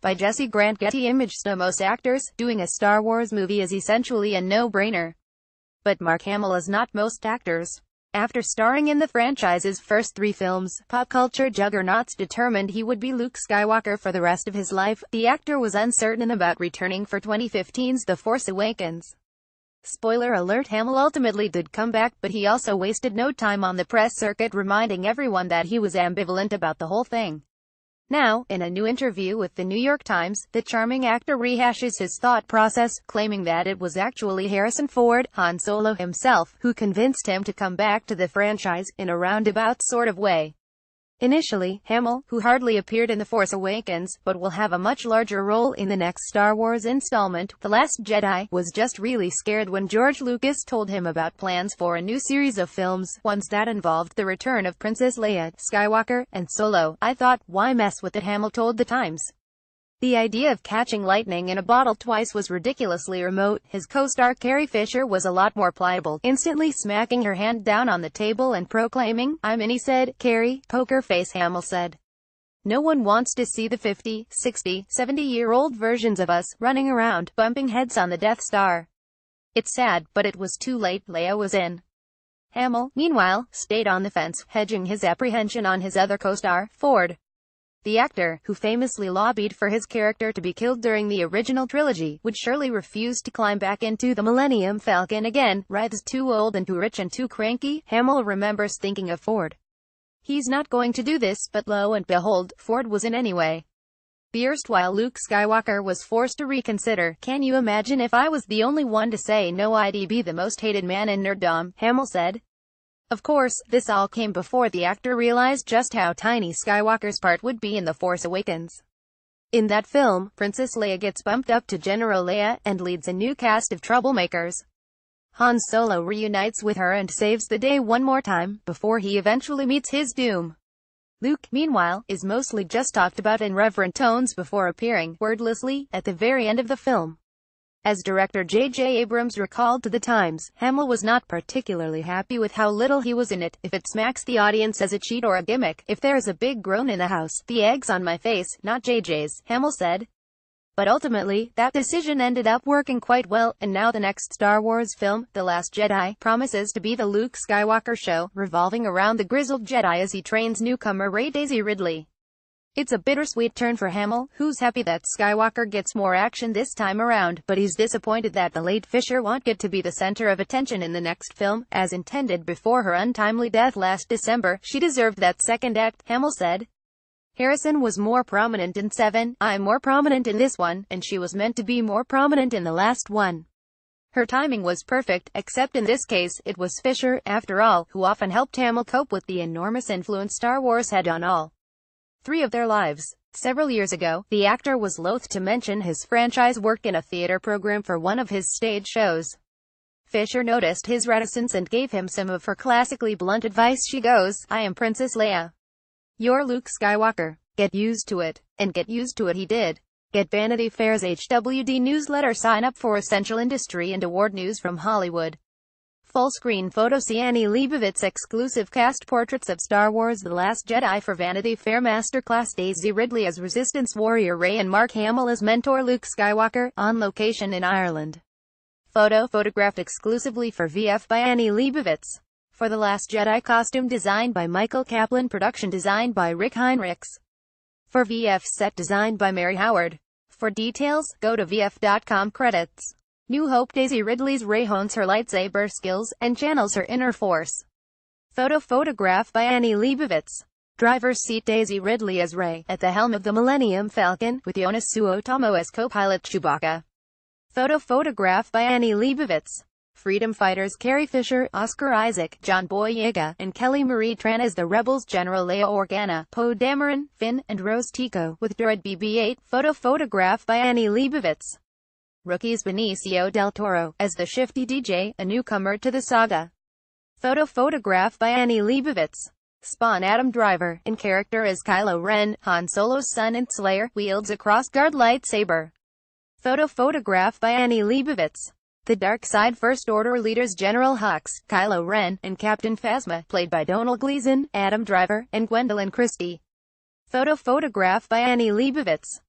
by Jesse GrantGetty ImagesTo. Most actors, doing a Star Wars movie is essentially a no-brainer. But Mark Hamill is not most actors. After starring in the franchise's first 3 films, pop culture juggernauts determined he would be Luke Skywalker for the rest of his life. The actor was uncertain about returning for 2015's The Force Awakens. Spoiler alert: Hamill ultimately did come back, but he also wasted no time on the press circuit reminding everyone that he was ambivalent about the whole thing. Now, in a new interview with the New York Times, the charming actor rehashes his thought process, claiming that it was actually Harrison Ford, Han Solo himself, who convinced him to come back to the franchise, in a roundabout sort of way. Initially, Hamill, who hardly appeared in The Force Awakens, but will have a much larger role in the next Star Wars installment, The Last Jedi, was just really scared when George Lucas told him about plans for a new series of films, ones that involved the return of Princess Leia, Skywalker, and Solo. "I thought, why mess with it?" Hamill told The Times. The idea of catching lightning in a bottle twice was ridiculously remote. His co-star Carrie Fisher was a lot more pliable, instantly smacking her hand down on the table and proclaiming, "I'm in," he said. "Carrie, poker face," Hamill said. "No one wants to see the 50, 60, 70-year-old versions of us, running around, bumping heads on the Death Star. It's sad, but it was too late. Leia was in." Hamill, meanwhile, stayed on the fence, hedging his apprehension on his other co-star, Ford. The actor, who famously lobbied for his character to be killed during the original trilogy, would surely refuse to climb back into the Millennium Falcon again. "Writhes too old and too rich and too cranky," Hamill remembers thinking of Ford. "He's not going to do this," but lo and behold, Ford was in anyway. The erstwhile Luke Skywalker was forced to reconsider. "Can you imagine if I was the only one to say no? I'd be the most hated man in nerddom," Hamill said. Of course, this all came before the actor realized just how tiny Skywalker's part would be in The Force Awakens. In that film, Princess Leia gets bumped up to General Leia, and leads a new cast of troublemakers. Han Solo reunites with her and saves the day one more time, before he eventually meets his doom. Luke, meanwhile, is mostly just talked about in reverent tones before appearing, wordlessly, at the very end of the film. As director J.J. Abrams recalled to The Times, Hamill was not particularly happy with how little he was in it. "If it smacks the audience as a cheat or a gimmick, if there's a big groan in the house, the egg's on my face, not JJ's," Hamill said. But ultimately, that decision ended up working quite well, and now the next Star Wars film, The Last Jedi, promises to be the Luke Skywalker show, revolving around the grizzled Jedi as he trains newcomer Rey Daisy Ridley. It's a bittersweet turn for Hamill, who's happy that Skywalker gets more action this time around, but he's disappointed that the late Fisher won't get to be the center of attention in the next film, as intended before her untimely death last December. "She deserved that second act," Hamill said. "Harrison was more prominent in 7, I'm more prominent in this one, and she was meant to be more prominent in the last one. Her timing was perfect, except in this case, it was Fisher, after all, who often helped Hamill cope with the enormous influence Star Wars had on all 3 of their lives." Several years ago, the actor was loath to mention his franchise work in a theater program for one of his stage shows. Fisher noticed his reticence and gave him some of her classically blunt advice. She goes, "I am Princess Leia. You're Luke Skywalker. Get used to it." And get used to it he did. Get Vanity Fair's HWD newsletter. Sign up for essential industry and award news from Hollywood. Full screen photo. See Annie Leibovitz exclusive cast portraits of Star Wars The Last Jedi for Vanity Fair. Masterclass. Daisy Ridley as Resistance Warrior Rey and Mark Hamill as mentor Luke Skywalker, on location in Ireland. Photo photographed exclusively for VF by Annie Leibovitz. For The Last Jedi, costume designed by Michael Kaplan, production designed by Rick Heinrichs. For VF, set designed by Mary Howard. For details, go to vf.com. Credits. New Hope. Daisy Ridley's Rey hones her lightsaber skills, and channels her inner force. Photo photograph by Annie Leibovitz. Driver's seat. Daisy Ridley as Rey, at the helm of the Millennium Falcon, with Jonas Suotamo as co-pilot Chewbacca. Photo photograph by Annie Leibovitz. Freedom fighters. Carrie Fisher, Oscar Isaac, John Boyega, and Kelly Marie Tran as the Rebels. General Leia Organa, Poe Dameron, Finn, and Rose Tico, with droid BB-8. Photo photograph by Annie Leibovitz. Rookies. Benicio del Toro, as the shifty DJ, a newcomer to the saga. Photo photograph by Annie Leibovitz. Spawn. Adam Driver, in character as Kylo Ren, Han Solo's son and Slayer, wields a cross-guard lightsaber. Photo photograph by Annie Leibovitz. The Dark Side First Order leaders General Hux, Kylo Ren, and Captain Phasma, played by Domhnall Gleeson, Adam Driver, and Gwendolyn Christie. Photo photograph by Annie Leibovitz.